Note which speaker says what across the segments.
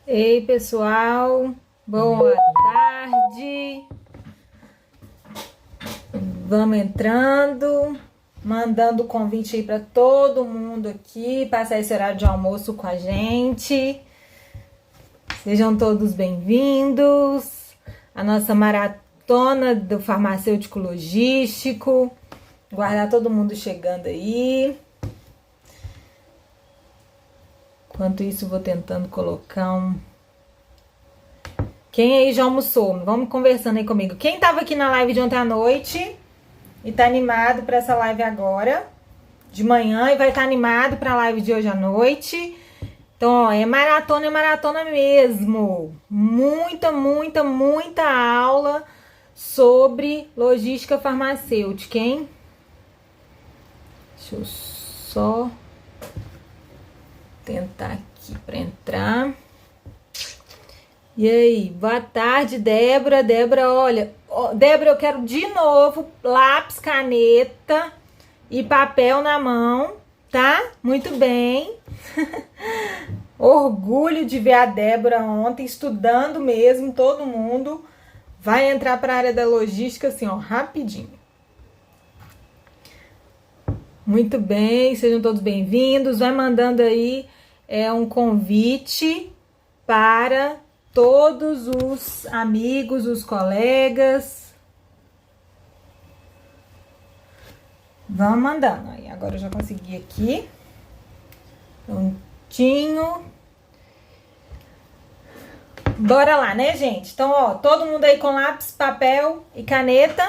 Speaker 1: Ei, pessoal, boa tarde. Vamos entrando, mandando o convite aí para todo mundo aqui, passar esse horário de almoço com a gente. Sejam todos bem-vindos à nossa maratona do farmacêutico logístico. Guardar todo mundo chegando aí. Enquanto isso, vou tentando colocar um... Quem aí já almoçou? Vamos conversando aí comigo. Quem tava aqui na live de ontem à noite e tá animado para essa live agora, de manhã, e vai estar animado para a live de hoje à noite. Então, ó, é maratona mesmo. Muita aula sobre logística farmacêutica, hein? Deixa eu só tentar aqui para entrar. E aí, boa tarde, Débora. Débora, olha, Débora, eu quero de novo lápis, caneta e papel na mão, tá? Muito bem. Orgulho de ver a Débora ontem estudando mesmo, todo mundo vai entrar para a área da logística assim, ó, rapidinho. Muito bem, sejam todos bem-vindos. Vai mandando aí um convite para todos os amigos, os colegas. Vamos mandando. Aí, agora eu já consegui aqui. Prontinho. Bora lá, né, gente? Então, ó, todo mundo aí com lápis, papel e caneta.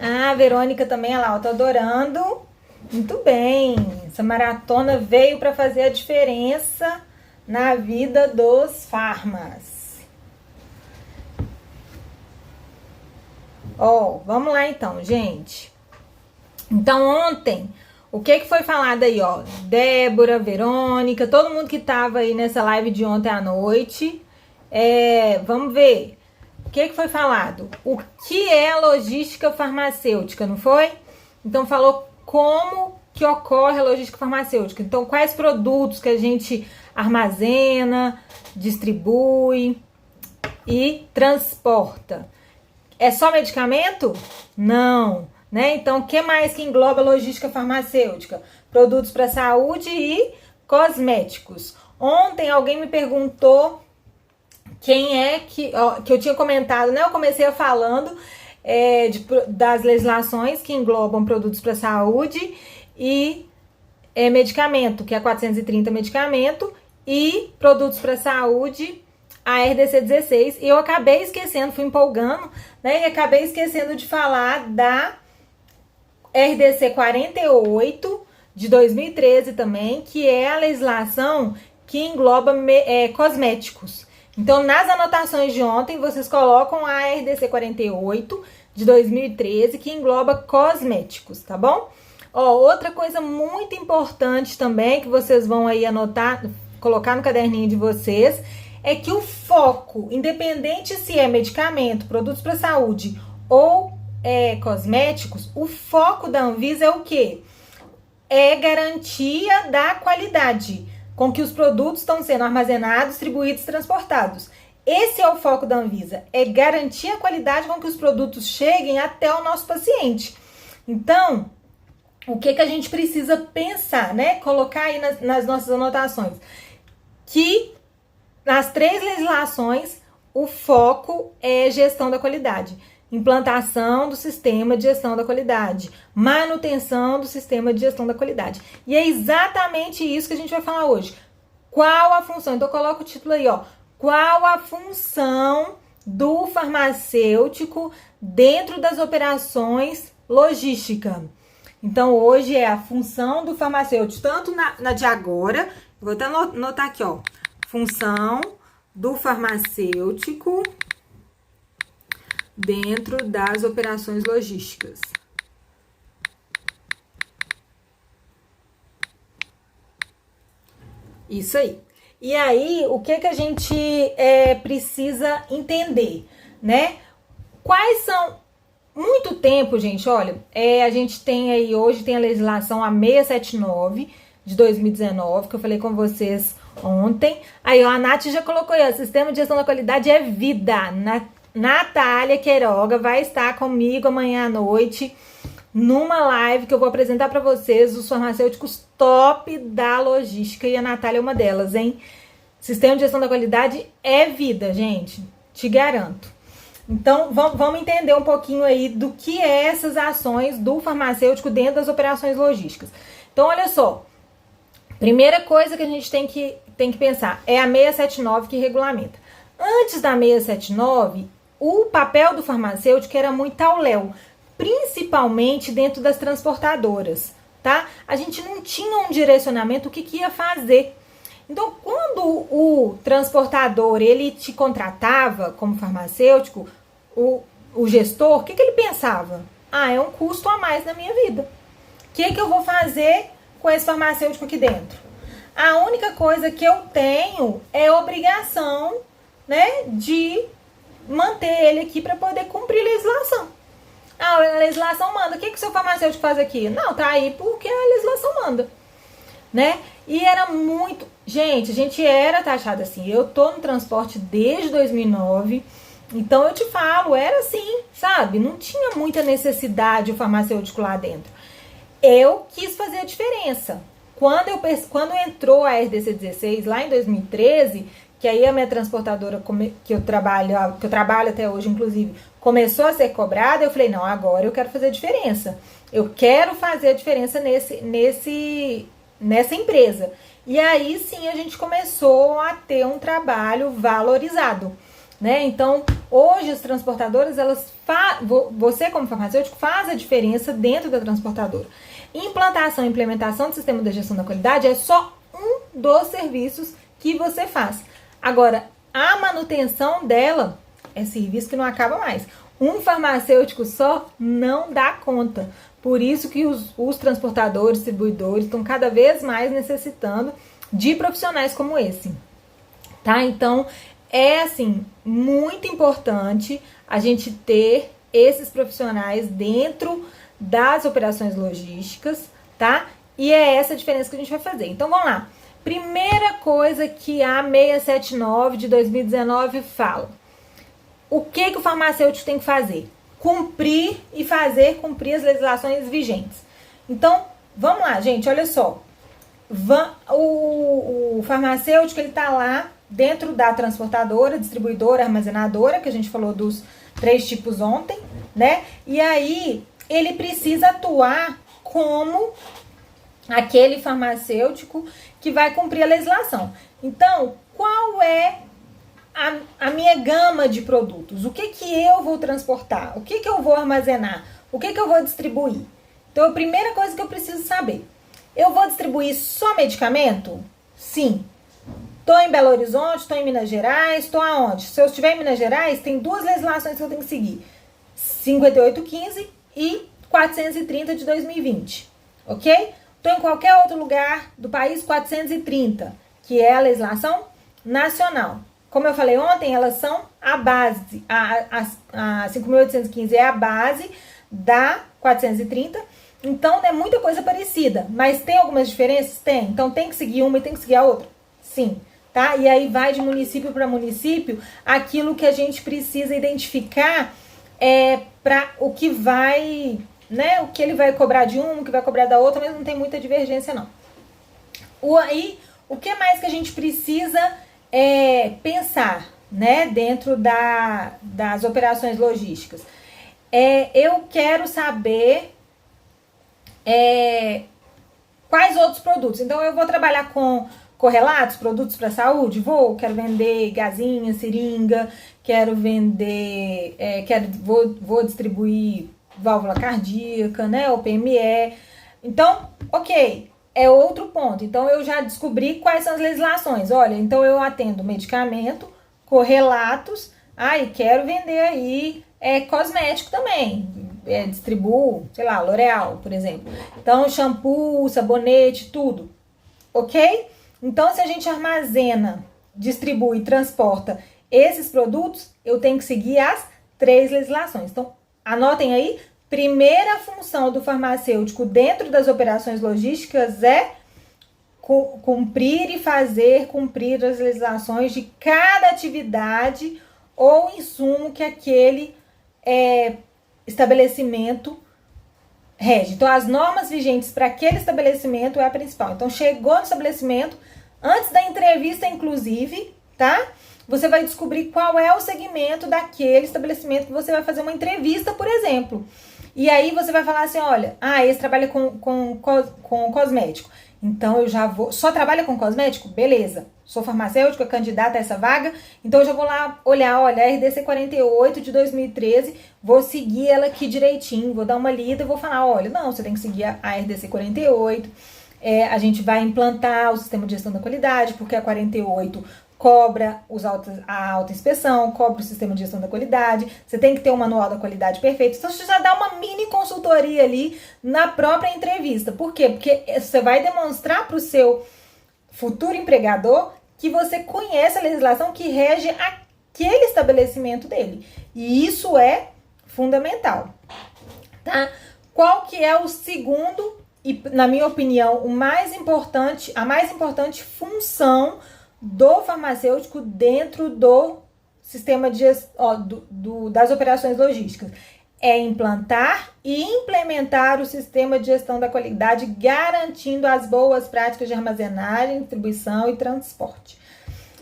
Speaker 1: Ah, a Verônica também, olha lá, eu tô adorando. Muito bem. Essa maratona veio para fazer a diferença na vida dos farmas. Ó, vamos lá então, gente. Então, ontem, o que foi falado aí, ó? Débora, Verônica, todo mundo que tava aí nessa live de ontem à noite. Vamos ver. O que foi falado? O que é logística farmacêutica, não foi? Então, falou como que ocorre a logística farmacêutica. Então, quais produtos que a gente armazena, distribui e transporta. É só medicamento? Não, né? Então, o que mais que engloba logística farmacêutica? Produtos para saúde e cosméticos. Ontem alguém me perguntou quem é que eu tinha comentado, né? Eu comecei falando das legislações que englobam produtos para saúde e medicamento, que é 430 medicamento, e produtos para saúde, a RDC 16, e eu acabei esquecendo, fui empolgando, né, e acabei esquecendo de falar da RDC 48, de 2013 também, que é a legislação que engloba cosméticos. Então, nas anotações de ontem, vocês colocam a RDC 48, de 2013, que engloba cosméticos, tá bom? Ó, outra coisa muito importante também, que vocês vão aí anotar, colocar no caderninho de vocês, é que o foco, independente se é medicamento, produtos para saúde ou cosméticos, o foco da Anvisa é o quê? É garantia da qualidade com que os produtos estão sendo armazenados, distribuídos e transportados. Esse é o foco da Anvisa, é garantir a qualidade com que os produtos cheguem até o nosso paciente. Então, o que a gente precisa pensar, né? Colocar aí nas nossas anotações. Que nas 3 legislações, o foco é gestão da qualidade. Implantação do sistema de gestão da qualidade. Manutenção do sistema de gestão da qualidade. E é exatamente isso que a gente vai falar hoje. Qual a função? Então, coloca o título aí, ó. Qual a função do farmacêutico dentro das operações logísticas? Então, hoje é a função do farmacêutico, tanto na de agora, vou até anotar aqui, ó. Função do farmacêutico dentro das operações logísticas. Isso aí. E aí, o que a gente precisa entender, né? Quais são... Muito tempo, gente, olha, a gente tem aí, hoje tem a legislação A 679 de 2019, que eu falei com vocês Ontem. Aí, ó, a Nath já colocou aí, ó, sistema de gestão da qualidade é vida. Natália Queiroga vai estar comigo amanhã à noite numa live que eu vou apresentar para vocês os farmacêuticos top da logística, e a Natália é uma delas, hein? Sistema de gestão da qualidade é vida, gente, te garanto. Então, vamos entender um pouquinho aí do que é essas ações do farmacêutico dentro das operações logísticas. Então, olha só, primeira coisa que a gente tem que pensar é a 679 que regulamenta. Antes da 679, o papel do farmacêutico era muito ao léu, principalmente dentro das transportadoras, tá? A gente não tinha um direcionamento o que ia fazer. Então, quando o transportador, ele te contratava como farmacêutico, o gestor, o que ele pensava? Ah, é um custo a mais na minha vida. O que eu vou fazer com esse farmacêutico aqui dentro? A única coisa que eu tenho é obrigação, né, de manter ele aqui para poder cumprir a legislação. Ah, a legislação manda. O que o seu farmacêutico faz aqui? Não, tá aí porque a legislação manda, né? E era muito... Gente, a gente era taxado assim. Eu tô no transporte desde 2009, então eu te falo, era assim, sabe? Não tinha muita necessidade o farmacêutico lá dentro. Eu quis fazer a diferença. Quando entrou a RDC 16, lá em 2013, que aí a minha transportadora que eu trabalho até hoje, inclusive, começou a ser cobrada, eu falei, não, agora eu quero fazer a diferença. Eu quero fazer a diferença nessa empresa. E aí sim a gente começou a ter um trabalho valorizado, né? Então, hoje as transportadoras, você como farmacêutico faz a diferença dentro da transportadora. Implantação e implementação do sistema de gestão da qualidade é só um dos serviços que você faz. Agora, a manutenção dela é serviço que não acaba mais. Um farmacêutico só não dá conta. Por isso que os transportadores, distribuidores estão cada vez mais necessitando de profissionais como esse, tá? Então, é assim, muito importante a gente ter esses profissionais dentro das operações logísticas, tá? E é essa a diferença que a gente vai fazer. Então, vamos lá. Primeira coisa que a 679 de 2019 fala. O que o farmacêutico tem que fazer? Cumprir e fazer cumprir as legislações vigentes. Então, vamos lá, gente, olha só. O farmacêutico, ele tá lá dentro da transportadora, distribuidora, armazenadora, que a gente falou dos 3 tipos ontem, né? E aí, ele precisa atuar como aquele farmacêutico que vai cumprir a legislação. Então, qual é a minha gama de produtos? O que eu vou transportar? O que eu vou armazenar? O que eu vou distribuir? Então, a primeira coisa que eu preciso saber. Eu vou distribuir só medicamento? Sim. Estou em Belo Horizonte, estou em Minas Gerais, estou aonde? Se eu estiver em Minas Gerais, tem 2 legislações que eu tenho que seguir. 5815 e 430 de 2020. Ok? Estou em qualquer outro lugar do país, 430, que é a legislação nacional. Como eu falei ontem, elas são a base. A 5.815 é a base da 430. Então, é muita coisa parecida. Mas tem algumas diferenças? Tem. Então, tem que seguir uma e tem que seguir a outra? Sim. Tá? E aí vai de município para município aquilo que a gente precisa identificar para o que vai... né? O que ele vai cobrar de uma, o que vai cobrar da outra, mas não tem muita divergência, não. O que mais que a gente precisa pensar, né? Dentro das operações logísticas? Eu quero saber quais outros produtos. Então, eu vou trabalhar com correlatos, produtos para saúde? Quero vender gazinha, seringa, quero vender, vou distribuir válvula cardíaca, né, o PME. Então, ok, é outro ponto. Então, eu já descobri quais são as legislações. Olha, então eu atendo medicamento, correlatos, e quero vender aí cosmético também. Distribuo, sei lá, L'Oréal, por exemplo. Então, shampoo, sabonete, tudo. Ok? Então, se a gente armazena, distribui, transporta esses produtos, eu tenho que seguir as 3 legislações. Então, anotem aí, primeira função do farmacêutico dentro das operações logísticas é cumprir e fazer cumprir as legislações de cada atividade ou insumo que aquele estabelecimento rege. Então, as normas vigentes para aquele estabelecimento é a principal. Então, chegou no estabelecimento, antes da entrevista, inclusive, tá? Você vai descobrir qual é o segmento daquele estabelecimento que você vai fazer uma entrevista, por exemplo. E aí você vai falar assim, olha, esse trabalha com cosmético. Então, eu já vou... Só trabalha com cosmético? Beleza. Sou farmacêutica, candidata a essa vaga. Então, eu já vou lá olhar, olha, a RDC 48 de 2013. Vou seguir ela aqui direitinho. Vou dar uma lida e vou falar, olha, não, você tem que seguir a RDC 48. A gente vai implantar o sistema de gestão da qualidade, porque a 48 cobra a autoinspeção, cobra o sistema de gestão da qualidade, você tem que ter um manual da qualidade perfeito. Então, você já dá uma mini consultoria ali na própria entrevista. Por quê? Porque você vai demonstrar para o seu futuro empregador que você conhece a legislação que rege aquele estabelecimento dele. E isso é fundamental, tá? Qual que é o segundo e, na minha opinião, a mais importante função do farmacêutico dentro do sistema de das operações logísticas? É implantar e implementar o sistema de gestão da qualidade, garantindo as boas práticas de armazenagem, distribuição e transporte.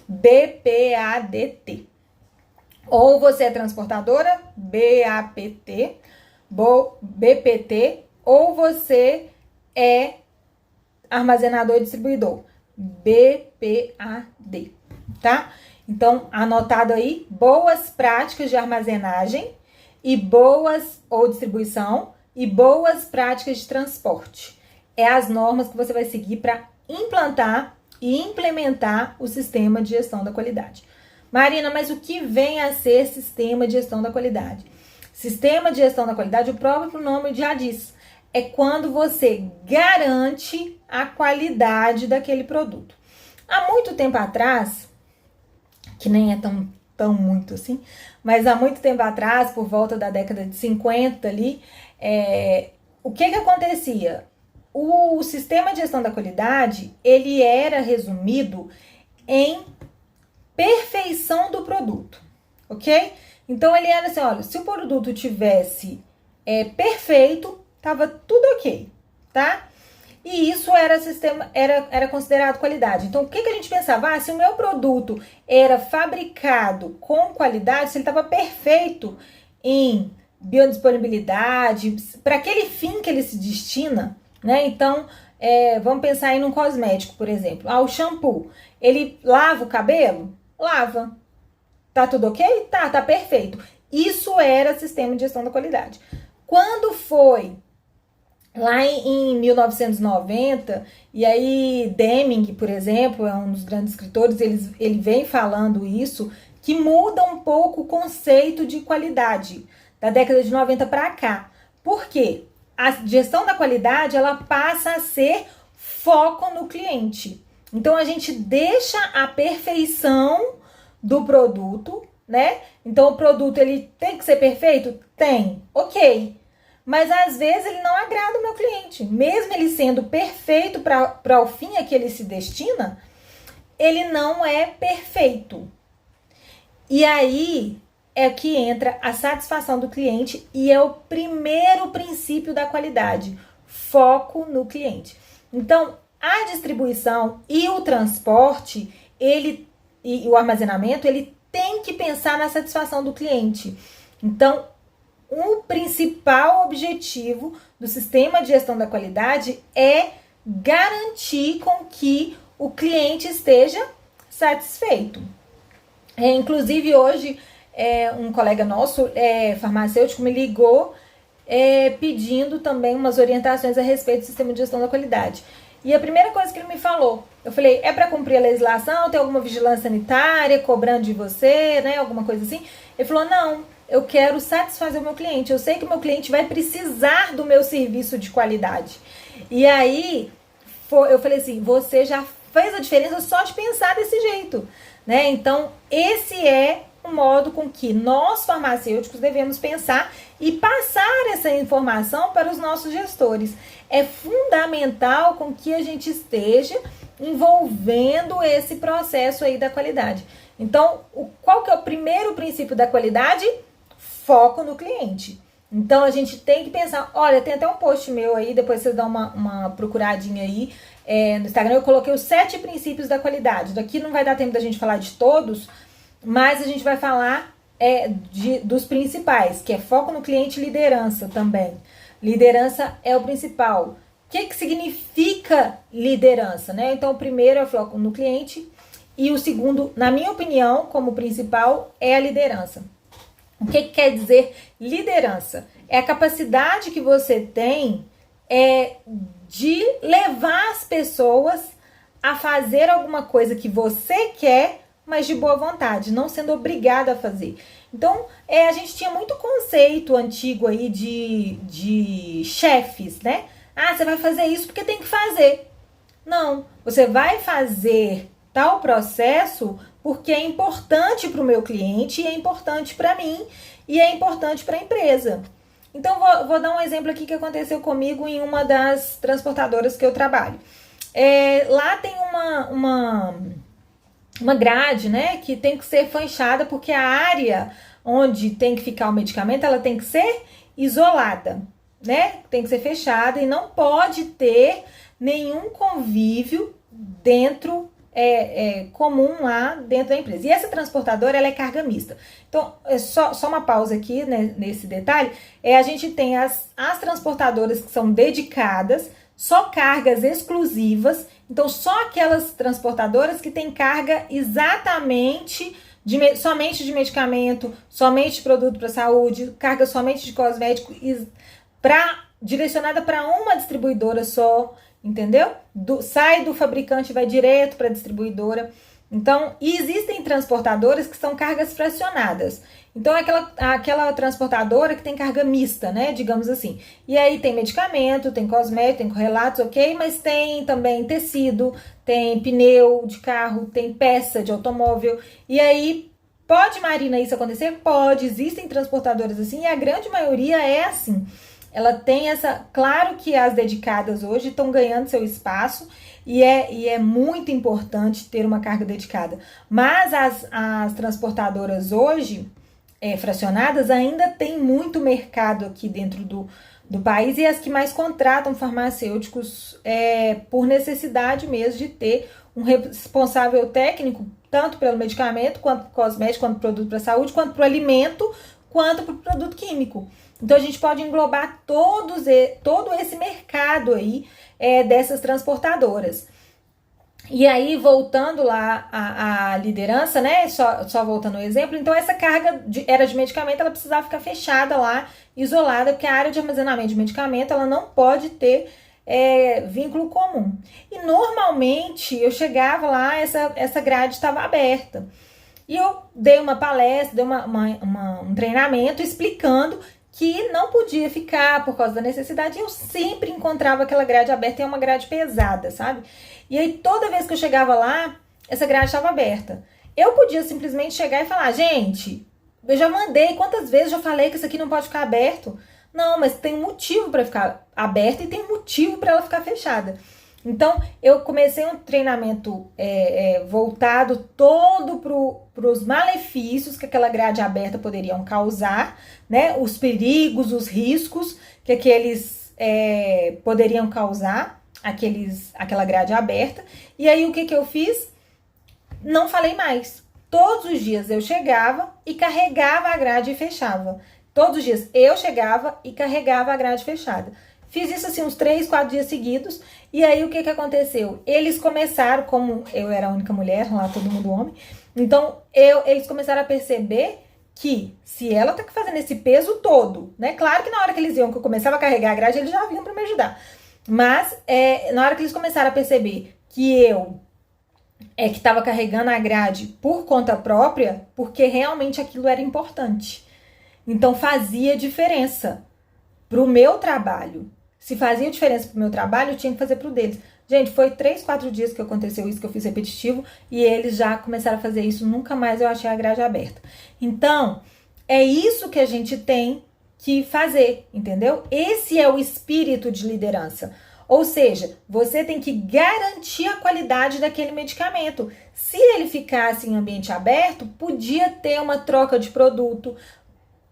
Speaker 1: BPADT. Ou você é transportadora, BAPT, BPT, ou você é armazenador e distribuidor, BPAD, tá? Então, anotado aí, boas práticas de armazenagem ou distribuição e boas práticas de transporte. É as normas que você vai seguir para implantar e implementar o sistema de gestão da qualidade. Marina, mas o que vem a ser sistema de gestão da qualidade? Sistema de gestão da qualidade, o próprio nome já diz, é quando você garante a qualidade daquele produto. Há muito tempo atrás, que nem é tão muito assim, mas há muito tempo atrás, por volta da década de 50 ali, o que acontecia? O sistema de gestão da qualidade, ele era resumido em perfeição do produto, ok? Então, ele era assim, olha, se o produto tivesse perfeito, tava tudo ok, tá? E isso era considerado qualidade. Então, o que a gente pensava? Se o meu produto era fabricado com qualidade, se ele estava perfeito em biodisponibilidade, para aquele fim que ele se destina, né? Então, vamos pensar aí num cosmético, por exemplo. O shampoo, ele lava o cabelo? Lava. Tá tudo ok? Tá perfeito. Isso era sistema de gestão da qualidade. Quando foi lá em 1990, e aí Deming, por exemplo, é um dos grandes escritores, ele vem falando isso, que muda um pouco o conceito de qualidade da década de 90 para cá. Por quê? A gestão da qualidade, ela passa a ser foco no cliente. Então, a gente deixa a perfeição do produto, né? Então, o produto, ele tem que ser perfeito? Tem. Ok. Mas, às vezes, ele não agrada o meu cliente. Mesmo ele sendo perfeito para o fim a que ele se destina, ele não é perfeito. E aí é que entra a satisfação do cliente e é o primeiro princípio da qualidade, foco no cliente. Então, a distribuição e o transporte, e o armazenamento, ele tem que pensar na satisfação do cliente. Então, o principal objetivo do sistema de gestão da qualidade é garantir com que o cliente esteja satisfeito. Inclusive, hoje, um colega nosso, farmacêutico, me ligou pedindo também umas orientações a respeito do sistema de gestão da qualidade. E a primeira coisa que ele me falou, eu falei, é para cumprir a legislação? Tem alguma vigilância sanitária cobrando de você, né? Alguma coisa assim? Ele falou, não, eu quero satisfazer o meu cliente. Eu sei que o meu cliente vai precisar do meu serviço de qualidade. E aí, eu falei assim, você já fez a diferença só de pensar desse jeito, né? Então, esse é o modo com que nós, farmacêuticos, devemos pensar e passar essa informação para os nossos gestores. É fundamental com que a gente esteja envolvendo esse processo aí da qualidade. Então, qual que é o primeiro princípio da qualidade? Foco no cliente. Então, a gente tem que pensar, olha, tem até um post meu aí, depois vocês dão uma procuradinha aí no Instagram, eu coloquei os 7 princípios da qualidade. Daqui não vai dar tempo da gente falar de todos, mas a gente vai falar dos principais, que é foco no cliente e liderança também. Liderança é o principal. O que significa liderança, né? Então, o primeiro é o foco no cliente e o segundo, na minha opinião, como principal, é a liderança. O que quer dizer liderança? É a capacidade que você tem de levar as pessoas a fazer alguma coisa que você quer, mas de boa vontade, não sendo obrigada a fazer. Então, a gente tinha muito conceito antigo aí de chefes, né? Ah, você vai fazer isso porque tem que fazer. Não, você vai fazer tal processo porque é importante para o meu cliente, e é importante para mim, e é importante para a empresa. Então, vou dar um exemplo aqui que aconteceu comigo em uma das transportadoras que eu trabalho. Lá tem uma grade, né, que tem que ser fechada, porque a área onde tem que ficar o medicamento, ela tem que ser isolada, né? Tem que ser fechada e não pode ter nenhum convívio dentro comum lá dentro da empresa. E essa transportadora, ela é carga mista. Então, só uma pausa aqui, né, nesse detalhe, a gente tem as transportadoras que são dedicadas, só cargas exclusivas, então só aquelas transportadoras que têm carga exatamente somente de medicamento, somente de produto para saúde, carga somente de cosmético, direcionada para uma distribuidora só, entendeu? Sai do fabricante e vai direto para a distribuidora. Então, existem transportadoras que são cargas fracionadas. Então, é aquela transportadora que tem carga mista, né? Digamos assim. E aí tem medicamento, tem cosmético, tem correlatos, ok? Mas tem também tecido, tem pneu de carro, tem peça de automóvel. E aí, pode, Marina, isso acontecer? Pode. Existem transportadoras assim e a grande maioria é assim. Ela tem essa... Claro que as dedicadas hoje estão ganhando seu espaço e é muito importante ter uma carga dedicada. Mas as transportadoras hoje, fracionadas, ainda tem muito mercado aqui dentro do país e as que mais contratam farmacêuticos por necessidade mesmo de ter um responsável técnico, tanto pelo medicamento, quanto pro cosmético, quanto pro produto para saúde, quanto pro alimento, quanto pro produto químico. Então, a gente pode englobar todo esse mercado aí dessas transportadoras. E aí, voltando lá à liderança, né? Só voltando ao exemplo. Então, essa carga era de medicamento, ela precisava ficar fechada lá, isolada, porque a área de armazenamento de medicamento, ela não pode ter vínculo comum. E, normalmente, eu chegava lá, essa grade estava aberta. E eu dei uma palestra, dei um treinamento explicando que não podia ficar por causa da necessidade. Eu sempre encontrava aquela grade aberta, e é uma grade pesada, sabe? E aí, toda vez que eu chegava lá, essa grade estava aberta. Eu podia simplesmente chegar e falar, gente, eu já mandei, quantas vezes eu já falei que isso aqui não pode ficar aberto? Não, mas tem um motivo para ficar aberta e tem um motivo para ela ficar fechada. Então, eu comecei um treinamento voltado todo para os malefícios que aquela grade aberta poderiam causar, né? Os perigos, os riscos que aqueles poderiam causar, aquela grade aberta. E aí, o que eu fiz? Não falei mais. Todos os dias eu chegava e carregava a grade e fechava. Todos os dias eu chegava e carregava a grade fechada. Fiz isso assim uns 3, 4 dias seguidos. E aí o que aconteceu? Eles começaram, como eu era a única mulher, lá todo mundo homem. Então eles começaram a perceber que se ela tá fazendo esse peso todo, né? Claro que na hora que eles iam, que eu começava a carregar a grade, eles já vinham para me ajudar. Mas na hora que eles começaram a perceber que eu que estava carregando a grade por conta própria, porque realmente aquilo era importante. Então fazia diferença pro meu trabalho. Se fazia diferença pro meu trabalho, eu tinha que fazer pro deles. Gente, foi 3, 4 dias que aconteceu isso, que eu fiz repetitivo, e eles já começaram a fazer isso, nunca mais eu achei a grade aberta. Então, é isso que a gente tem que fazer, entendeu? Esse é o espírito de liderança. Ou seja, você tem que garantir a qualidade daquele medicamento. Se ele ficasse em ambiente aberto, podia ter uma troca de produto.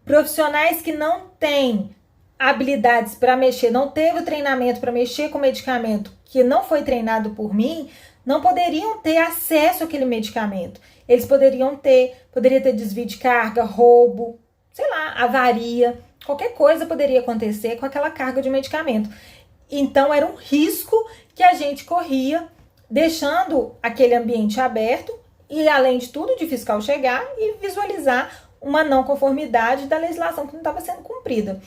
Speaker 1: Profissionais que não têm habilidades para mexer, não teve treinamento para mexer com medicamento, que não foi treinado por mim, não poderiam ter acesso àquele medicamento. Eles poderia ter desvio de carga, roubo, sei lá, avaria, qualquer coisa poderia acontecer com aquela carga de medicamento. Então era um risco que a gente corria, deixando aquele ambiente aberto e, além de tudo, de fiscal chegar e visualizar uma não conformidade da legislação que não estava sendo cumprida.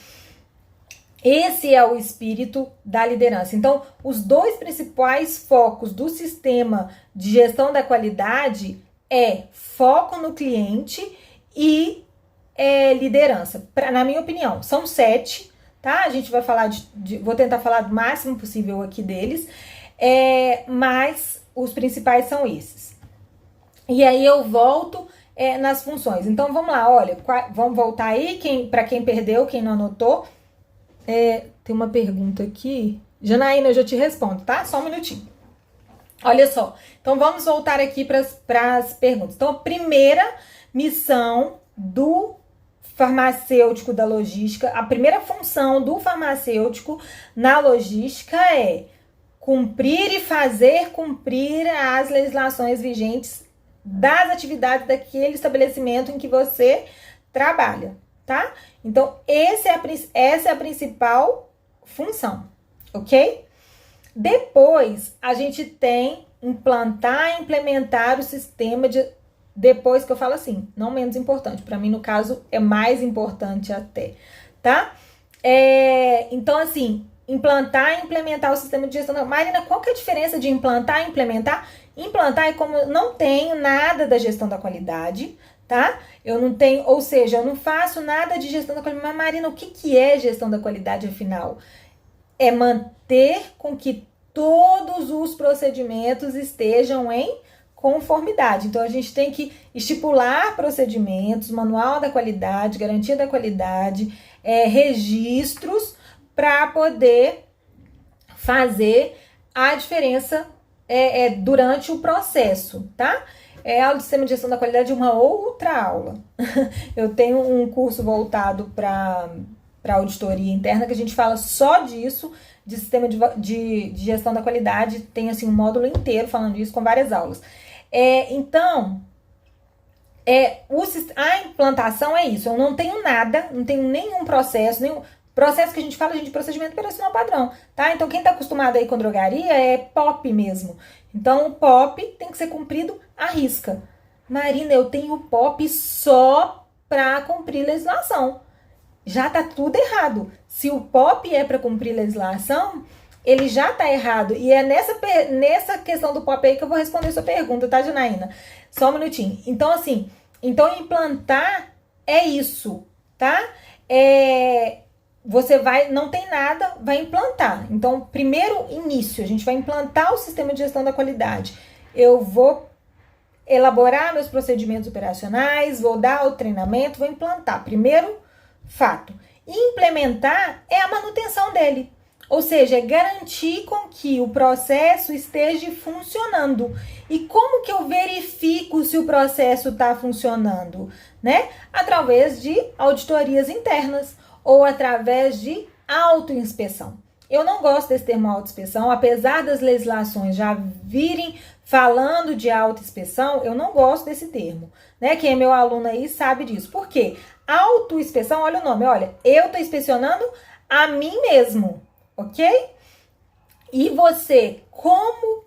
Speaker 1: Esse é o espírito da liderança. Então, os dois principais focos do sistema de gestão da qualidade é foco no cliente e liderança. Na minha opinião, são 7, tá? A gente vai falar vou tentar falar do máximo possível aqui deles, mas os principais são esses. E aí eu volto nas funções. Então, vamos lá, olha, vamos voltar aí, para quem perdeu, quem não anotou. Tem uma pergunta aqui. Janaína, eu já te respondo, tá? Só um minutinho. Olha só. Então, vamos voltar aqui para as perguntas. Então, a primeira missão do farmacêutico da logística, a primeira função do farmacêutico na logística é cumprir e fazer cumprir as legislações vigentes das atividades daquele estabelecimento em que você trabalha, tá? Então, essa é a principal função, ok? Depois, a gente tem implantar e implementar o sistema de... Depois que eu falo assim, não menos importante. Para mim, no caso, é mais importante até, tá? Então, assim, implantar e implementar o sistema de gestão... Marina, qual que é a diferença de implantar e implementar? Implantar é como eu não tenho nada da gestão da qualidade, tá? Eu não tenho, ou seja, eu não faço nada de gestão da qualidade. Mas, Marina, o que é gestão da qualidade, afinal? É manter com que todos os procedimentos estejam em conformidade. Então, a gente tem que estipular procedimentos, manual da qualidade, garantia da qualidade, registros, para poder fazer a diferença durante o processo, tá? A aula de sistema de gestão da qualidade é uma outra aula. Eu tenho um curso voltado para auditoria interna que a gente fala só disso, de sistema de gestão da qualidade. Tem assim um módulo inteiro falando disso com várias aulas. Então, a implantação é isso. Eu não tenho nada, não tenho nenhum processo, processo que a gente fala de procedimento operacional padrão, tá? Então, quem tá acostumado aí com drogaria é POP mesmo. Então, o POP tem que ser cumprido à risca. Marina, eu tenho POP só para cumprir legislação. Já tá tudo errado. Se o POP é para cumprir legislação, ele já tá errado. E é nessa questão do POP aí que eu vou responder sua pergunta, tá, Janaína? Só um minutinho. Então, assim, implantar é isso, tá? Você não tem nada, vai implantar. Então, primeiro início, a gente vai implantar o sistema de gestão da qualidade. Eu vou elaborar meus procedimentos operacionais, vou dar o treinamento, vou implantar. Primeiro fato. Implementar é a manutenção dele. Ou seja, é garantir com que o processo esteja funcionando. E como que eu verifico se o processo está funcionando? Né? Através de auditorias internas ou através de autoinspeção. Eu não gosto desse termo autoinspeção, apesar das legislações já virem falando de autoinspeção, eu não gosto desse termo. Né? Quem é meu aluno aí sabe disso. Por quê? Autoinspeção, olha o nome, olha, eu estou inspecionando a mim mesmo. Ok? E você, como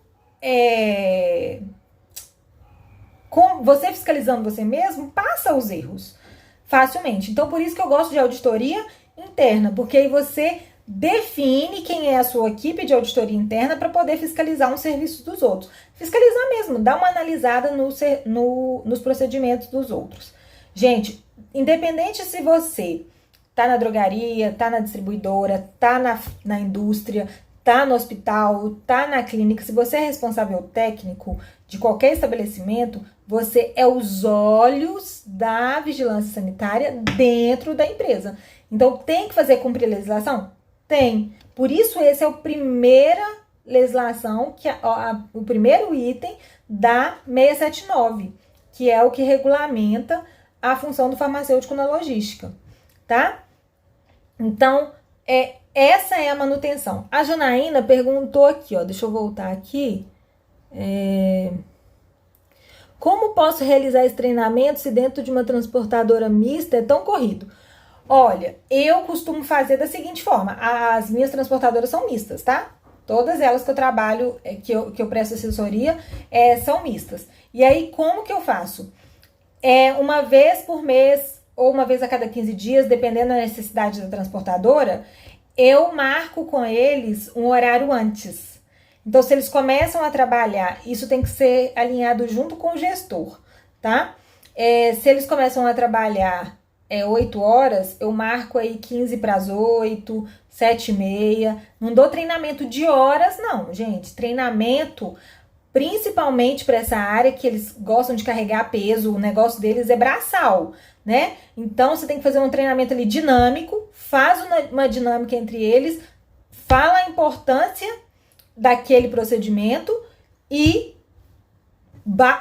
Speaker 1: você fiscalizando você mesmo, passa os erros facilmente. Então, por isso que eu gosto de auditoria interna, porque aí você define quem é a sua equipe de auditoria interna para poder fiscalizar um serviço dos outros. Fiscalizar mesmo, dar uma analisada nos procedimentos dos outros. Gente, independente se você tá na drogaria, tá na distribuidora, tá na indústria, tá no hospital, tá na clínica, se você é responsável técnico de qualquer estabelecimento, você é os olhos da vigilância sanitária dentro da empresa. Então, tem que fazer cumprir a legislação? Tem. Por isso, esse é a primeira legislação, o primeiro item da 679, que é o que regulamenta a função do farmacêutico na logística, tá? Então, essa é a manutenção. A Janaína perguntou aqui, ó, deixa eu voltar aqui. Como posso realizar esse treinamento se dentro de uma transportadora mista é tão corrido? Olha, eu costumo fazer da seguinte forma. As minhas transportadoras são mistas, tá? Todas elas que eu trabalho, que eu presto assessoria, são mistas. E aí, como que eu faço? Uma vez por mês ou uma vez a cada 15 dias, dependendo da necessidade da transportadora, eu marco com eles um horário antes. Então, se eles começam a trabalhar, isso tem que ser alinhado junto com o gestor, tá? Se eles começam a trabalhar 8 horas, eu marco aí 15 para as 8, 7h30. Não dou treinamento de horas, não, gente. Treinamento, principalmente para essa área que eles gostam de carregar peso, o negócio deles é braçal, né? Então, você tem que fazer um treinamento ali dinâmico, faz uma dinâmica entre eles, fala a importância daquele procedimento e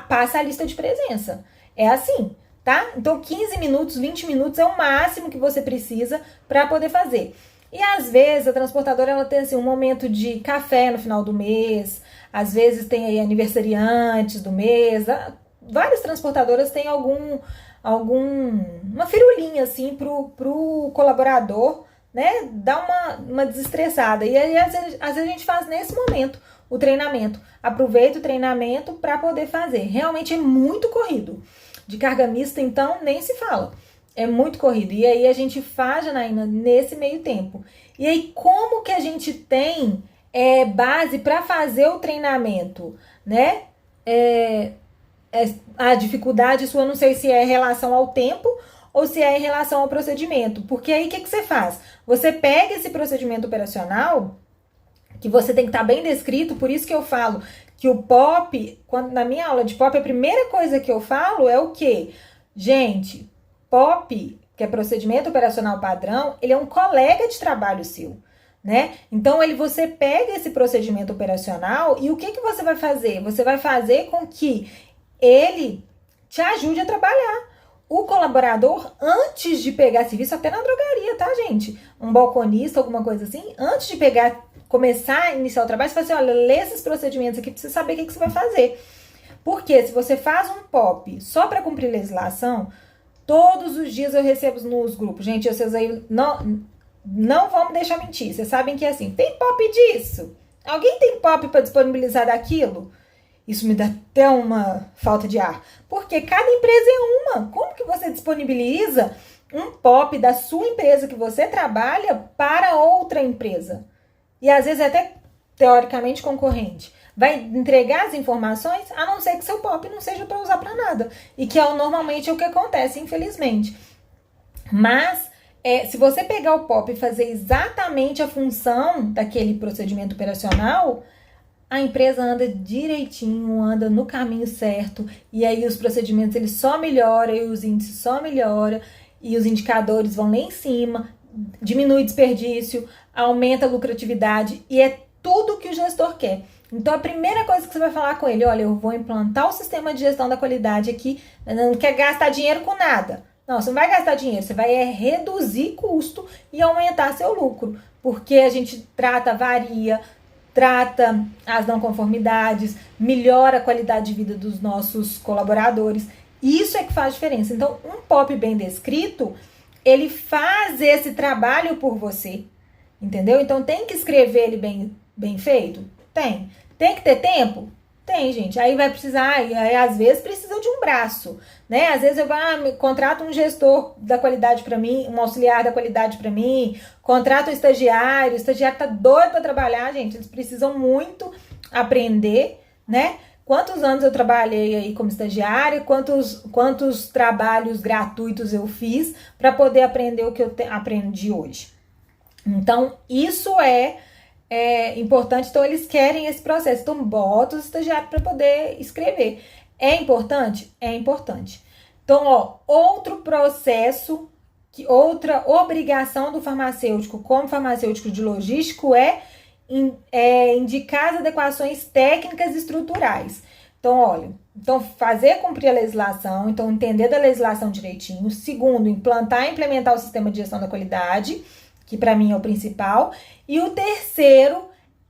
Speaker 1: passa a lista de presença. É assim, tá? Então, 15 minutos, 20 minutos é o máximo que você precisa para poder fazer. E às vezes a transportadora ela tem assim, um momento de café no final do mês, às vezes tem aí aniversariantes do mês. Várias transportadoras têm uma firulinha assim pro colaborador, né? Dar uma desestressada. E aí, às vezes a gente faz nesse momento o treinamento. Aproveita o treinamento para poder fazer. Realmente é muito corrido. De carga mista, então, nem se fala. É muito corrido. E aí a gente faz, Janaína, nesse meio tempo. E aí, como que a gente tem base para fazer o treinamento, né? A dificuldade sua, não sei se é em relação ao tempo ou se é em relação ao procedimento. Porque aí, o que você faz? Você pega esse procedimento operacional, que você tem que estar bem descrito, por isso que eu falo que o POP, na minha aula de POP, a primeira coisa que eu falo é o quê? Gente, POP, que é procedimento operacional padrão, ele é um colega de trabalho seu, né? Então, você pega esse procedimento operacional e o que você vai fazer? Você vai fazer com que ele te ajude a trabalhar. O colaborador, antes de pegar serviço, até na drogaria, tá, gente? Um balconista, alguma coisa assim, antes de começar a iniciar o trabalho, você fala assim, olha, lê esses procedimentos aqui pra você saber o que você vai fazer. Porque se você faz um POP só para cumprir legislação, todos os dias eu recebo nos grupos. Gente, vocês aí não vão me deixar mentir. Vocês sabem que é assim, tem POP disso? Alguém tem POP para disponibilizar daquilo? Isso me dá até uma falta de ar. Porque cada empresa é uma. Como que você disponibiliza um POP da sua empresa que você trabalha para outra empresa? E às vezes até teoricamente concorrente. Vai entregar as informações, a não ser que seu POP não seja para usar para nada. E que normalmente é o que acontece, infelizmente. Mas, se você pegar o POP e fazer exatamente a função daquele procedimento operacional, a empresa anda direitinho, anda no caminho certo, e aí os procedimentos eles só melhoram, e os índices só melhoram, e os indicadores vão lá em cima, diminui o desperdício, aumenta a lucratividade, e é tudo que o gestor quer. Então, a primeira coisa que você vai falar com ele, olha, eu vou implantar o sistema de gestão da qualidade aqui, não quer gastar dinheiro com nada. Não, você não vai gastar dinheiro, você vai reduzir custo e aumentar seu lucro, porque a gente trata avaria, trata as não conformidades, melhora a qualidade de vida dos nossos colaboradores. Isso é que faz diferença. Então, um POP bem descrito, ele faz esse trabalho por você, entendeu? Então, tem que escrever ele bem feito? Tem. Tem que ter tempo? Tem, gente. Aí vai precisar, aí às vezes precisa de um braço, né? Às vezes eu contrato um gestor da qualidade para mim, um auxiliar da qualidade para mim, contrato um estagiário, o estagiário tá doido para trabalhar, gente. Eles precisam muito aprender, né? Quantos anos eu trabalhei aí como estagiária, quantos trabalhos gratuitos eu fiz para poder aprender o que eu aprendi hoje. Então, isso é importante. Então, eles querem esse processo. Então, bota os estagiários para poder escrever. É importante? É importante. Então, outro processo que outra obrigação do farmacêutico, como farmacêutico de logístico, é indicar as adequações técnicas e estruturais. Então, olha, fazer cumprir a legislação, então entender da legislação direitinho. Segundo, implantar e implementar o sistema de gestão da qualidade, que para mim é o principal. E o terceiro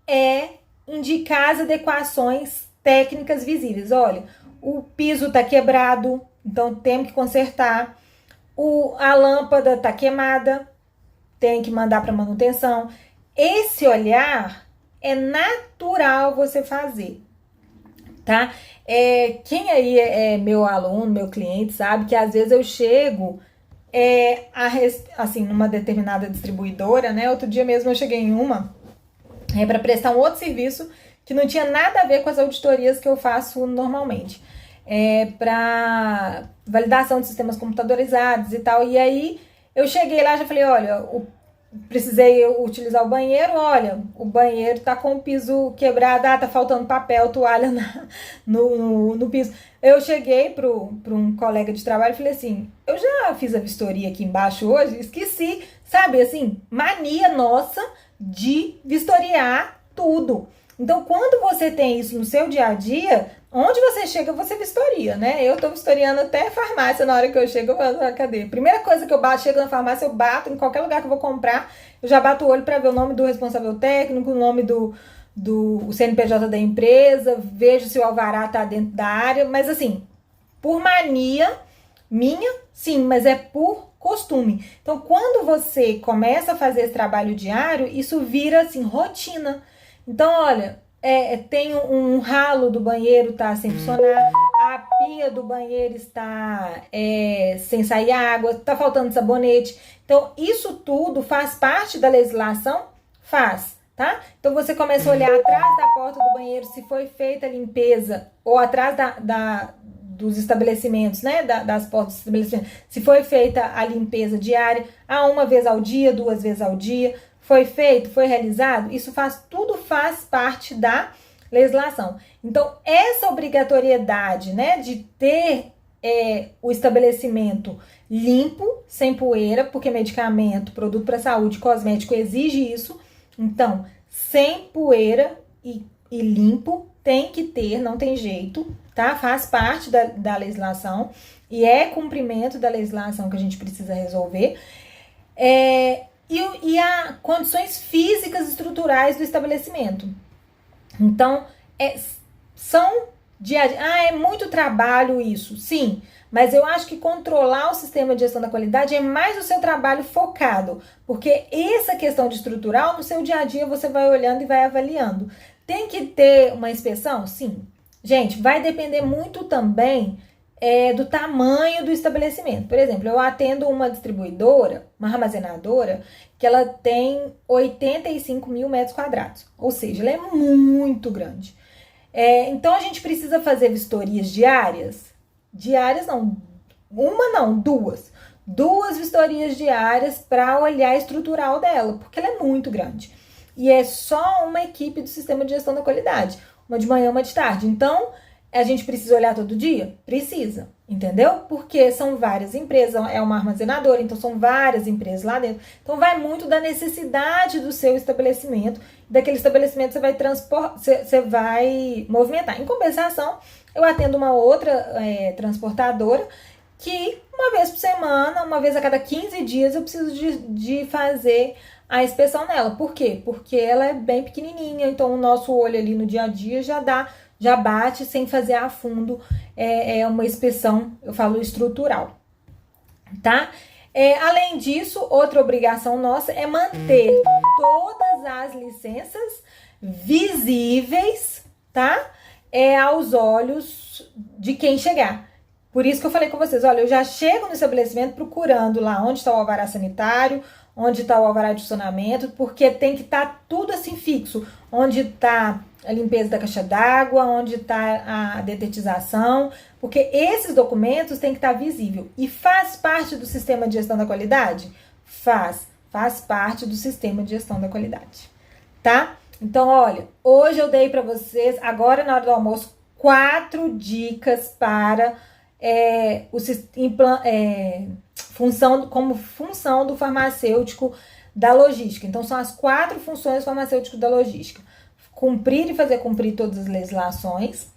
Speaker 1: é indicar as adequações técnicas visíveis. Olha, o piso está quebrado, então temos que consertar. A lâmpada está queimada, tem que mandar para manutenção. Esse olhar é natural você fazer, tá? Quem aí é meu aluno, meu cliente, sabe que às vezes eu chego assim, numa determinada distribuidora, né? Outro dia mesmo eu cheguei em uma para prestar um outro serviço que não tinha nada a ver com as auditorias que eu faço normalmente. Para validação de sistemas computadorizados e tal. E aí eu cheguei lá e já falei, olha, precisei utilizar o banheiro, olha, o banheiro tá com o piso quebrado, tá faltando papel, toalha no piso. Eu cheguei para um colega de trabalho e falei assim, eu já fiz a vistoria aqui embaixo hoje, esqueci, sabe, assim, mania nossa de vistoriar tudo. Então, quando você tem isso no seu dia a dia, onde você chega, você vistoria, né? Eu tô vistoriando até farmácia, na hora que eu chego, eu falo, cadê? Primeira coisa que eu bato, chego na farmácia, eu bato, em qualquer lugar que eu vou comprar, eu já bato o olho para ver o nome do responsável técnico, o nome do CNPJ da empresa, vejo se o alvará tá dentro da área, mas assim, por mania minha, sim, mas é por costume. Então, quando você começa a fazer esse trabalho diário, isso vira, assim, rotina. Então, olha, tem um ralo do banheiro tá sem funcionar, a pia do banheiro está sem sair água, tá faltando sabonete. Então, isso tudo faz parte da legislação? Faz, tá? Então, você começa a olhar atrás da porta do banheiro se foi feita a limpeza, ou atrás dos estabelecimentos, né, das portas dos estabelecimentos, se foi feita a limpeza diária, uma vez ao dia, 2 vezes ao dia, foi feito, foi realizado, isso tudo faz parte da legislação. Então, essa obrigatoriedade, né, de ter o estabelecimento limpo, sem poeira, porque medicamento, produto para saúde, cosmético exige isso. Então, sem poeira e limpo, tem que ter, não tem jeito, tá? Faz parte da legislação e é cumprimento da legislação que a gente precisa resolver. E há condições físicas e estruturais do estabelecimento. Então, é muito trabalho isso, sim, mas eu acho que controlar o sistema de gestão da qualidade é mais o seu trabalho focado, porque essa questão de estrutural, no seu dia a dia você vai olhando e vai avaliando. Tem que ter uma inspeção? Sim. Gente, vai depender muito também do tamanho do estabelecimento. Por exemplo, eu atendo uma distribuidora, uma armazenadora, que ela tem 85 mil metros quadrados. Ou seja, ela é muito grande. Então, a gente precisa fazer vistorias diárias? Diárias não. Uma não, duas. 2 vistorias diárias para olhar a estrutural dela, porque ela é muito grande. E é só uma equipe do sistema de gestão da qualidade. Uma de manhã, uma de tarde. Então, a gente precisa olhar todo dia? Precisa, entendeu? Porque são várias empresas, é uma armazenadora, então são várias empresas lá dentro. Então vai muito da necessidade do seu estabelecimento, daquele estabelecimento você vai movimentar. Em compensação, eu atendo uma outra transportadora que uma vez por semana, uma vez a cada 15 dias, eu preciso de fazer a inspeção nela. Por quê? Porque ela é bem pequenininha, então o nosso olho ali no dia a dia já bate sem fazer a fundo, uma inspeção, eu falo estrutural, tá? Além disso, outra obrigação nossa é manter todas as licenças visíveis, tá? Aos olhos de quem chegar. Por isso que eu falei com vocês, olha, eu já chego no estabelecimento procurando lá onde está o alvará sanitário, onde está o alvará de funcionamento, porque tem que estar tudo assim fixo, onde está a limpeza da caixa d'água, onde está a detetização, porque esses documentos têm que estar visível. E faz parte do sistema de gestão da qualidade? Faz parte do sistema de gestão da qualidade, tá? Então, olha, hoje eu dei para vocês, agora na hora do almoço, 4 dicas para como função do farmacêutico da logística. Então, são as 4 funções farmacêuticas da logística: cumprir e fazer cumprir todas as legislações,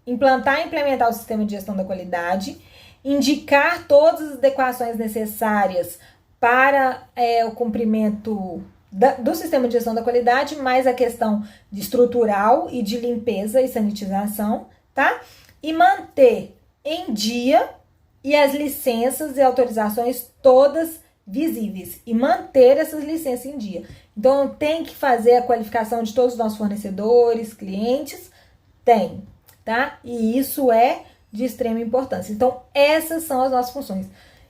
Speaker 1: implantar e implementar o sistema de gestão da qualidade, indicar todas as adequações necessárias para o cumprimento do sistema de gestão da qualidade, mais a questão de estrutural e de limpeza e sanitização, tá? E manter em dia e as licenças e autorizações todas visíveis e manter essas licenças em dia. Então, tem que fazer a qualificação de todos os nossos fornecedores, clientes, tem, tá? E isso é de extrema importância. Então, essas são as nossas funções.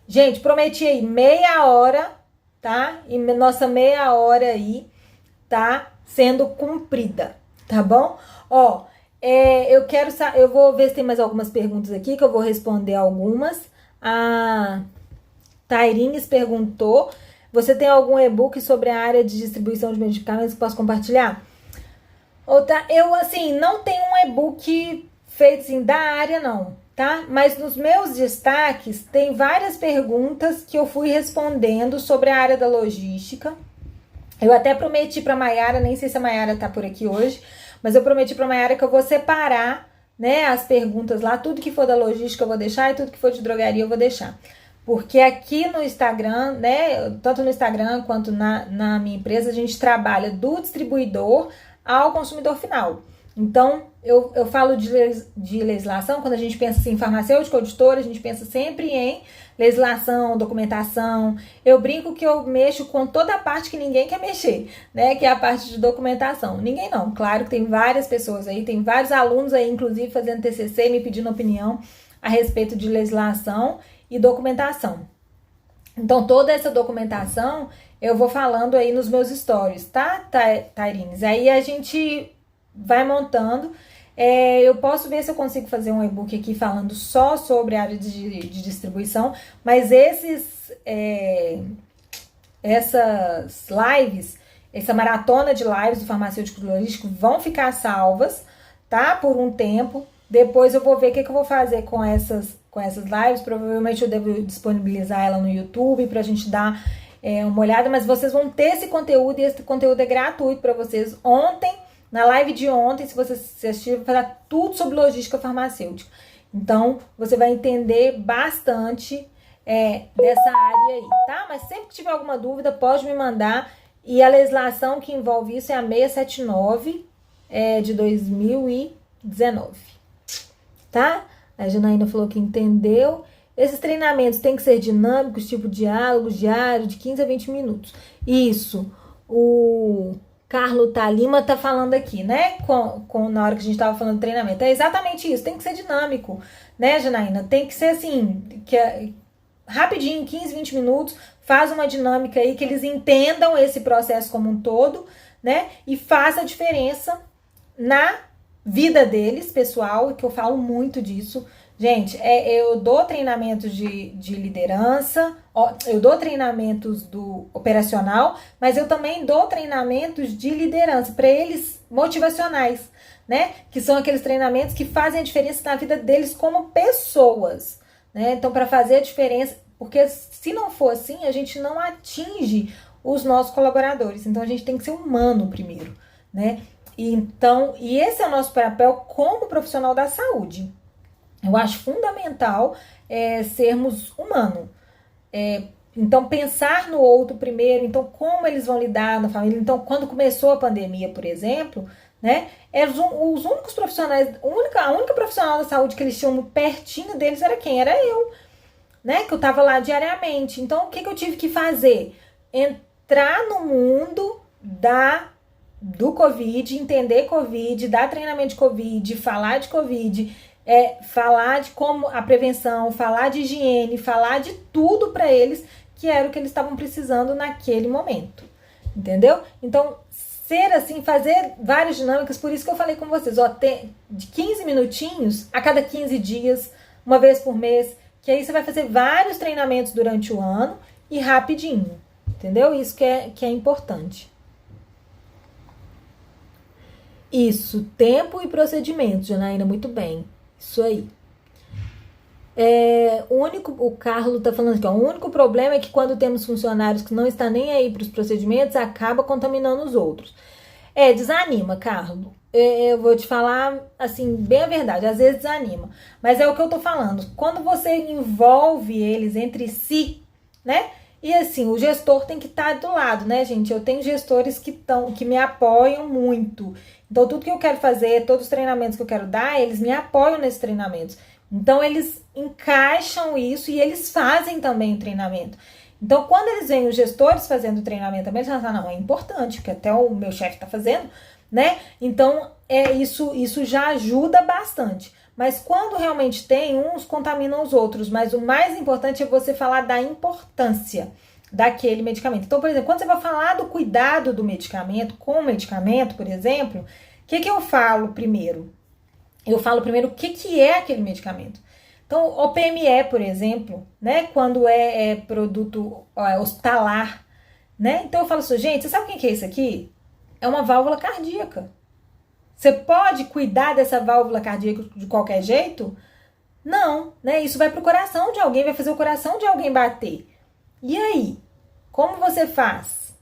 Speaker 1: Gente, prometi aí meia hora, tá? E nossa meia hora aí tá sendo cumprida, tá bom? Ó, eu vou ver se tem mais algumas perguntas aqui, que eu vou responder algumas. A Tairines perguntou: você tem algum e-book sobre a área de distribuição de medicamentos que posso compartilhar? Eu, assim, não tenho um e-book feito assim da área, não, tá? Mas nos meus destaques tem várias perguntas que eu fui respondendo sobre a área da logística. Eu até prometi pra Mayara, nem sei se a Mayara tá por aqui hoje, mas eu prometi pra Mayara que eu vou separar, né, as perguntas lá, tudo que for da logística eu vou deixar e tudo que for de drogaria eu vou deixar. Porque aqui no Instagram, né, tanto no Instagram quanto na minha empresa, a gente trabalha do distribuidor ao consumidor final. Então, eu falo de legislação, quando a gente pensa assim, em farmacêutico, auditor, a gente pensa sempre em legislação, documentação. Eu brinco que eu mexo com toda a parte que ninguém quer mexer, né? Que é a parte de documentação. Ninguém não, claro que tem várias pessoas aí, tem vários alunos aí, inclusive, fazendo TCC, me pedindo opinião a respeito de legislação e documentação. Então, toda essa documentação eu vou falando aí nos meus stories, tá, Tairines? Aí a gente vai montando. Eu posso ver se eu consigo fazer um e-book aqui falando só sobre a área de distribuição, mas essas lives, essa maratona de lives do farmacêutico logístico vão ficar salvas, tá? Por um tempo. Depois eu vou ver o que eu vou fazer com essas lives. Provavelmente eu devo disponibilizar ela no YouTube pra gente dar uma olhada, mas vocês vão ter esse conteúdo e esse conteúdo é gratuito para vocês. Na live de ontem, se você assistir, vai falar tudo sobre logística farmacêutica. Então, você vai entender bastante dessa área aí, tá? Mas sempre que tiver alguma dúvida, pode me mandar. E a legislação que envolve isso é a 679 de 2019, tá? A Janaína falou que entendeu. Esses treinamentos têm que ser dinâmicos, tipo diálogos diários, de 15 a 20 minutos. Isso, o Carlos Talima tá falando aqui, né? Na hora que a gente tava falando do treinamento. É exatamente isso, tem que ser dinâmico, né, Janaína? Tem que ser assim, rapidinho, 15, 20 minutos, faz uma dinâmica aí, que eles entendam esse processo como um todo, né? E faça a diferença na vida deles, pessoal, que eu falo muito disso. Gente, eu dou treinamentos de liderança, eu dou treinamentos do operacional, mas eu também dou treinamentos de liderança para eles motivacionais, né? Que são aqueles treinamentos que fazem a diferença na vida deles como pessoas, né? Então, para fazer a diferença, porque se não for assim, a gente não atinge os nossos colaboradores. Então, a gente tem que ser humano primeiro, né? E esse é o nosso papel como profissional da saúde. Eu acho fundamental sermos humanos. Então, pensar no outro primeiro. Então, como eles vão lidar na família. Então, quando começou a pandemia, por exemplo, né, os únicos profissionais, a única profissional da saúde que eles tinham pertinho deles era quem? Era eu, né, que eu tava lá diariamente. Então, o que eu tive que fazer? Entrar no mundo do Covid, entender Covid, dar treinamento de Covid, falar de Covid, falar de como a prevenção, falar de higiene, falar de tudo para eles, que era o que eles estavam precisando naquele momento, entendeu? Então, ser assim, fazer várias dinâmicas, por isso que eu falei com vocês, de 15 minutinhos a cada 15 dias, uma vez por mês, que aí você vai fazer vários treinamentos durante o ano e rapidinho, entendeu? Isso que é importante. Isso, tempo e procedimentos, Janaína, muito bem. Isso aí. O Carlos tá falando aqui, ó, o único problema é que quando temos funcionários que não estão nem aí para os procedimentos, acaba contaminando os outros. Desanima, Carlos. Eu vou te falar, assim, bem a verdade, às vezes desanima. Mas é o que eu tô falando. Quando você envolve eles entre si, né? E assim, o gestor tem que estar do lado, né, gente? Eu tenho gestores que me apoiam muito. Então, tudo que eu quero fazer, todos os treinamentos que eu quero dar, eles me apoiam nesses treinamentos. Então, eles encaixam isso e eles fazem também o treinamento. Então, quando eles veem os gestores fazendo o treinamento também, eles falam, não, é importante, porque até o meu chefe está fazendo, né? Então, isso já ajuda bastante. Mas quando realmente tem, uns contaminam os outros. Mas o mais importante é você falar da importância daquele medicamento. Então, por exemplo, quando você vai falar do cuidado do medicamento, com o medicamento, por exemplo, o que eu falo primeiro? Eu falo primeiro o que é aquele medicamento. Então, o PME, por exemplo, né? Quando é produto hospitalar, né? Então eu falo assim, gente, você sabe o que é isso aqui? É uma válvula cardíaca. Você pode cuidar dessa válvula cardíaca de qualquer jeito? Não, né? Isso vai pro coração de alguém, vai fazer o coração de alguém bater. E aí? Como você faz?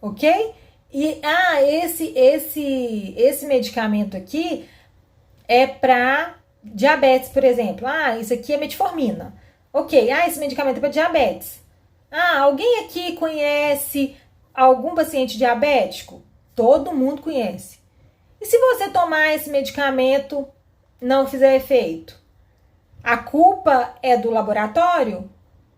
Speaker 1: Ok? E, esse medicamento aqui é para diabetes, por exemplo. Isso aqui é metformina. Ok, esse medicamento é para diabetes. Alguém aqui conhece algum paciente diabético? Todo mundo conhece. E se você tomar esse medicamento não fizer efeito? A culpa é do laboratório,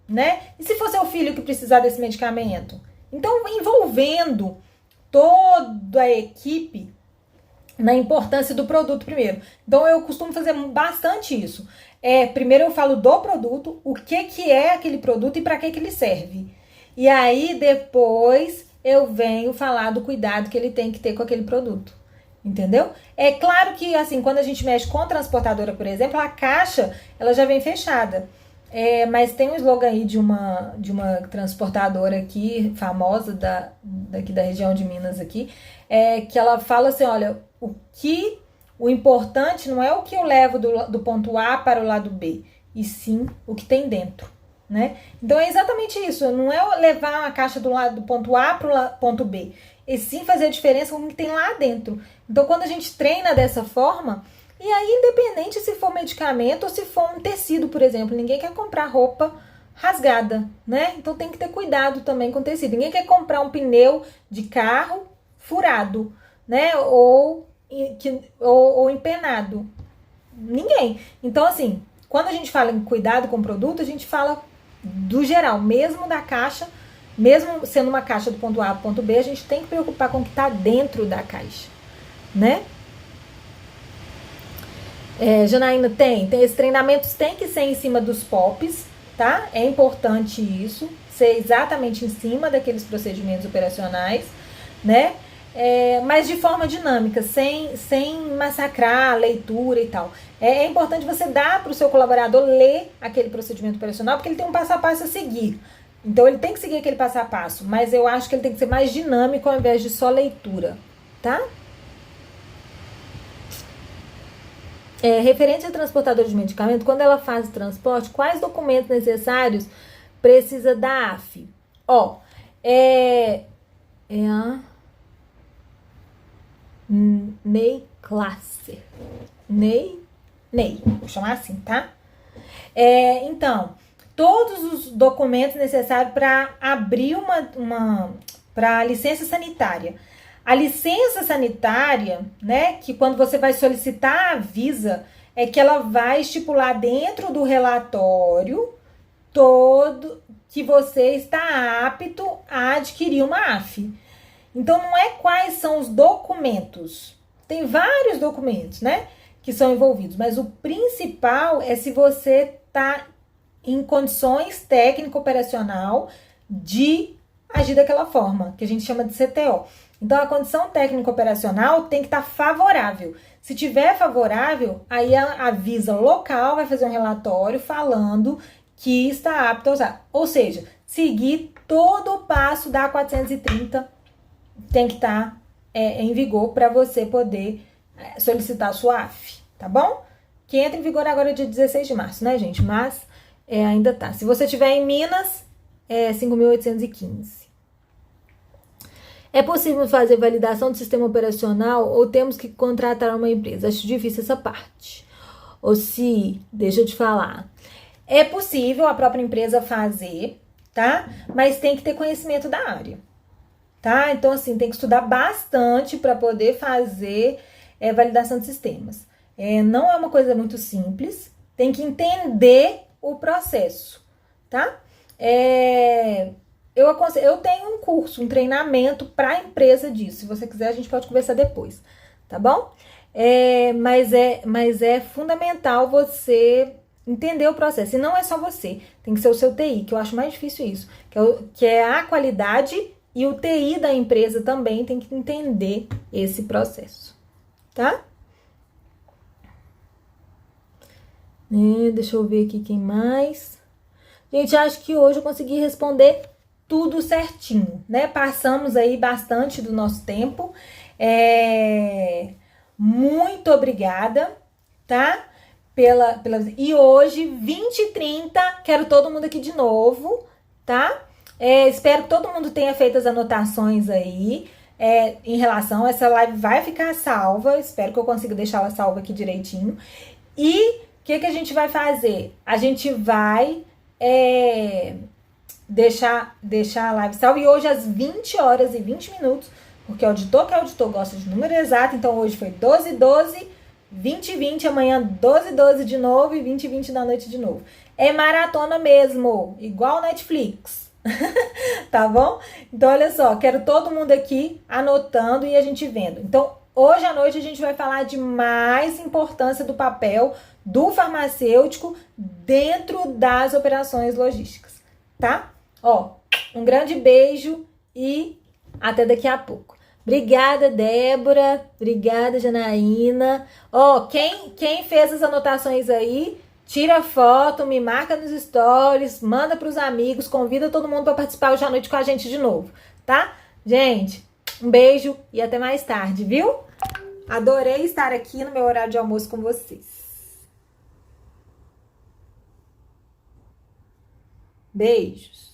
Speaker 1: né? E se for seu filho que precisar desse medicamento? Então, envolvendo toda a equipe na importância do produto primeiro. Então, eu costumo fazer bastante isso. Primeiro eu falo do produto, o que é aquele produto e para que ele serve. E aí, depois, eu venho falar do cuidado que ele tem que ter com aquele produto. Entendeu? É claro que, assim, quando a gente mexe com transportadora, por exemplo, a caixa, ela já vem fechada. Mas tem um slogan aí de uma transportadora aqui, famosa, daqui da região de Minas aqui, que ela fala assim, olha, o importante não é o que eu levo do ponto A para o lado B, e sim o que tem dentro, né? Então é exatamente isso, não é levar a caixa do ponto A para o ponto B, e sim fazer a diferença com o que tem lá dentro. Então quando a gente treina dessa forma, e aí independente se for medicamento ou se for um tecido, por exemplo, ninguém quer comprar roupa rasgada, né? Então tem que ter cuidado também com o tecido. Ninguém quer comprar um pneu de carro furado, né? Ou empenado. Ninguém. Então, assim, quando a gente fala em cuidado com o produto, a gente fala do geral, mesmo da caixa, mesmo sendo uma caixa do ponto A para o ponto B, a gente tem que preocupar com o que está dentro da caixa, né? Janaína, esses treinamentos tem que ser em cima dos POPs, tá? É importante isso, ser exatamente em cima daqueles procedimentos operacionais, né? Mas de forma dinâmica, sem massacrar a leitura e tal. É importante você dar para o seu colaborador ler aquele procedimento operacional, porque ele tem um passo a passo a seguir. Então ele tem que seguir aquele passo a passo, mas eu acho que ele tem que ser mais dinâmico ao invés de só leitura, tá? Referente a transportador de medicamento, quando ela faz o transporte, quais documentos necessários precisa da AF? Ney Classer. Ney, vou chamar assim, tá? Então, todos os documentos necessários para abrir para licença sanitária. A licença sanitária, né, que quando você vai solicitar a Visa, é que ela vai estipular dentro do relatório todo que você está apto a adquirir uma AF. Então, não é quais são os documentos. Tem vários documentos, né, que são envolvidos, mas o principal é se você está em condições técnico-operacional de agir daquela forma, que a gente chama de CTO. Então, a condição técnico-operacional tem que estar favorável. Se tiver favorável, aí a Visa local vai fazer um relatório falando que está apto a usar. Ou seja, seguir todo o passo da 430 tem que estar em vigor para você poder solicitar a sua AF, tá bom? que entra em vigor agora dia 16 de março, né, gente? Mas ainda tá. Se você tiver em Minas, é 5.815. É possível fazer validação do sistema operacional ou temos que contratar uma empresa? Acho difícil essa parte. Ou se, deixa eu te falar. É possível a própria empresa fazer, tá? Mas tem que ter conhecimento da área, tá? Então, assim, tem que estudar bastante para poder fazer validação de sistemas. Não é uma coisa muito simples, tem que entender o processo, tá? Eu tenho um curso, um treinamento para a empresa disso. Se você quiser, a gente pode conversar depois, tá bom? Mas é fundamental você entender o processo. E não é só você, tem que ser o seu TI, que eu acho mais difícil isso, que é a qualidade, e o TI da empresa também tem que entender esse processo, tá? Deixa eu ver aqui quem mais. Gente, acho que hoje eu consegui responder tudo certinho, né? Passamos aí bastante do nosso tempo. Muito obrigada, tá? E hoje, 20h30, quero todo mundo aqui de novo, tá? Espero que todo mundo tenha feito as anotações aí. Em relação a essa live, vai ficar salva. Espero que eu consiga deixar ela salva aqui direitinho. E o que a gente vai fazer? A gente vai deixar a live salva. E hoje, às 20h20, porque o auditor que é auditor gosta de número exato. Então, hoje foi 12h12, 20h20, amanhã 12h12 de novo e 20h20 da noite de novo. É maratona mesmo, igual Netflix. Tá bom? Então, olha só, quero todo mundo aqui anotando e a gente vendo. Então, hoje à noite a gente vai falar de mais importância do papel do farmacêutico dentro das operações logísticas, tá? Ó, um grande beijo e até daqui a pouco. Obrigada, Débora. Obrigada, Janaína. Ó, quem fez as anotações aí, tira foto, me marca nos stories, manda pros amigos, convida todo mundo para participar hoje à noite com a gente de novo, tá? Gente, um beijo e até mais tarde, viu? Adorei estar aqui no meu horário de almoço com vocês. Beijos.